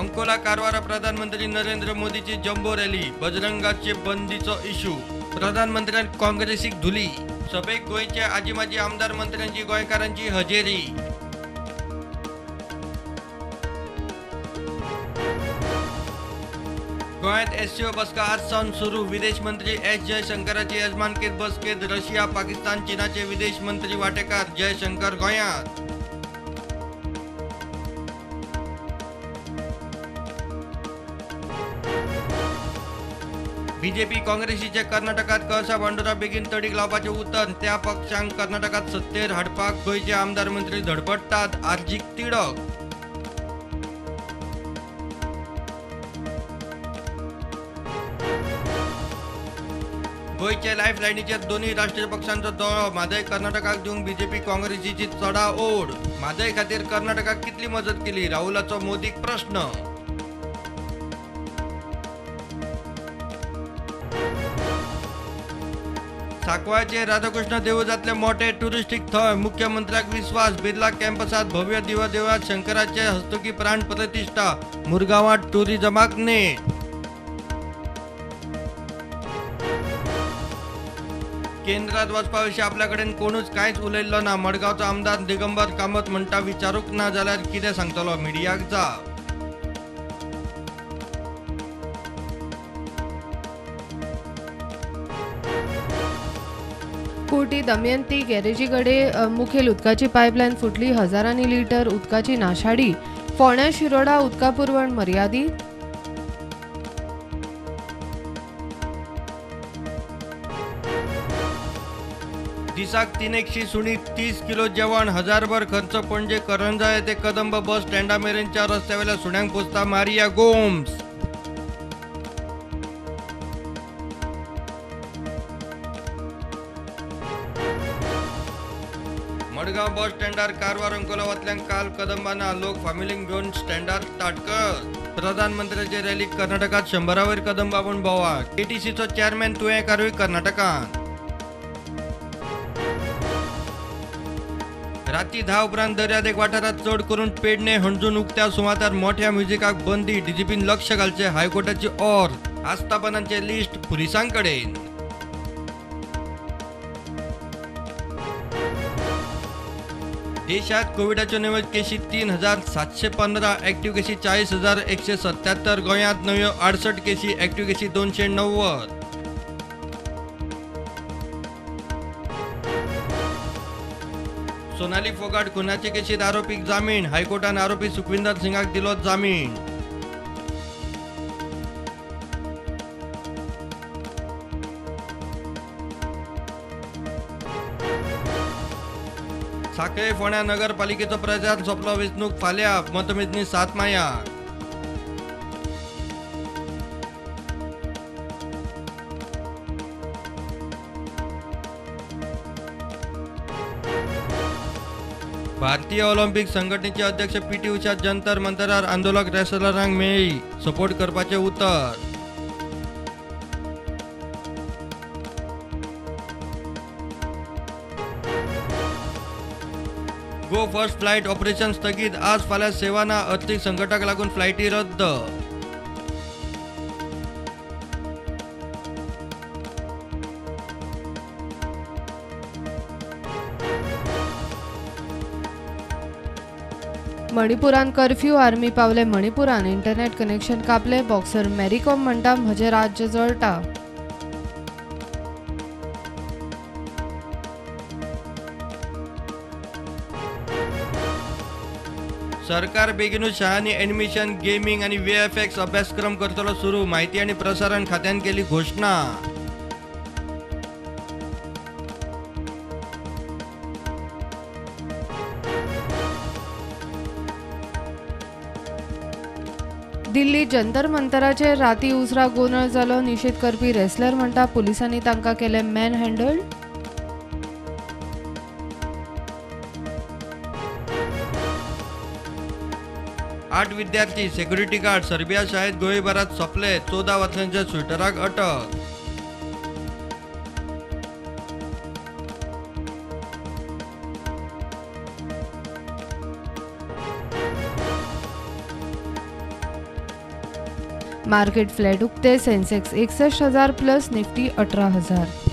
अंकोला कारवार प्रधानमंत्री नरेंद्र मोदीची jumbo rally बजरंगाचे बंदीचो issue प्रधानमंत्र्यांक काँग्रेसीक धुली सभेक गोंयचे आजी माजी आमदार मंत्र्यांची गोंयकारांची हजेरी गोंयांत एससीओ बसका आज सावन सुरू विदेश मंत्री एस जयशंकराची येजमानकेत बसकेत रशिया पाकिस्तान चीनाचे विदेश मंत्री वांटेकार जयशंकर गोंयांत बीजेपी काँग्रेसीचे कर्नाटकात कळसा भांडुरा बेगीन तडीक लावपाचे उतर त्या पक्षांक कर्नाटकात सत्तेर हाडपाक गोंयचे आमदार मंत्री धडपडटात आर्जीक तिडक गोंयचे लायफलायनीचेर दोन्ही राष्ट्रीय पक्षांचो दोळो म्हादय कर्नाटकाक दिवंक बीजेपी काँग्रेसीची चडा ओढ म्हादय खातीर कर्नाटकाक कितली मजत केली राहुलाचो मोदीक प्रश्न सांकवाळचे राधाकृष्ण देवळांतले मोठे टुरिस्टीक थळ मुख्यमंत्र्याक विश्वास बिर्ला कॅम्पसात भव्य दिव्य देवळात शंकराचे हस्तुकी प्राण प्रतिष्ठा मुरगांवात टुरिझमाक नेट केंद्रात वचपा विशीं आपल्या कडेन कोणूच कांयच उलयल्लो ना मडगांवचो आमदार दिगंबर कामत म्हणटा विचारूंक ना जाल्यार कितें सांगतलो मिडियाक जाप कोटी दमयंती गॅरेजी कडेन मुखेल उदकाची पायपलायन फुटली हजारांनी लिटर उदकाची नाशाडी फोंड्या शिरोडा उदका पुरवण मर्यादीत दिसाक 300 सुणी 30 किलो जेवण हजारभर खर्च पणजे करंजा येथे कदंब बस स्टँडा मेरेनच्या रस्त्यावेल्या सुण्यांक पोचता मारिया गोम्स मडगांव बस स्टँडार कारवार अंकोला वतल्यांक काल कदंबाना लोक फामिलींक घेवन स्टँडार ताटकत प्रधानमंत्र्याचे रॅलीक कर्नाटकात 100 वयर कदंबा म्हूण भोंवा केटीसीचो चेअरमॅन तुयेंकारूय कर्नाटकांत राती 10 उपरांत दर्यादेग वाठारात चड करून पेडणे हणजून उक्त्या सुवातार मोठ्या म्युझिकाक बंदी डीजीपीन लक्ष घालचे हायकोर्टाची ऑर्डर आस्थापनांचे लिस्ट पुलिसांकडेन देशात कोविडाच्यो नव्यो केशी 3715 ऍक्टिव्ह केशी 40,177 गोंयांत नव्यो 68 केशी ऍक्टिव्ह केशी 290 सोनाली फोगाट खुनाचे केशीत आरोपीक जामीन हायकोर्टान आरोपी सुखविंदर सिंगाक दिलो जामीन साखळे फोंड्या नगरपालिकेचो प्रचार सोंपलो वेंचणूक फाल्यां मतमेजणी 7 मायाक भारतीय ऑलिंपिक संघटनेचे अध्यक्ष पीटी उषा जंतर मंतरार आंदोलक रेसलरांक मेळ्ळी सपोर्ट करपाचे उतर गो फर्स्ट फ्लाईट ऑपरेशन स्थगित आज फाल्यां सेवाना आर्थीक संकटाक लागून फ्लायटी रद्द मणिपुरान कर्फ्यू आर्मी पावले मणिपुरान इंटरनेट कनेक्शन कापले बॉक्सर मॅरी कॉम म्हणटा म्हजे राज्य जळटा सरकार बेगीनूच शाळांनी एनिमेशन गेमिंग आणि VFX अभ्यासक्रम करतलो सुरू माहिती आणि प्रसारण खात्यान केली घोषणा दिल्ली जंतर मंतराचेर राती उसरा गोंधळ जालो निशेध करपी रेसलर म्हणटा पुलिसांनी तांकां केले मॅन हँडल 8 विद्यार्थी सिक्युरिटी गार्ड सर्बिया शाळेत गोळीबारात सोंपले 14 वर्सांच्या स्विटराक अटक मार्केट फ्लॅट उक्ते सेन्सेक्स 61,000 प्लस निफ्टी 18,000.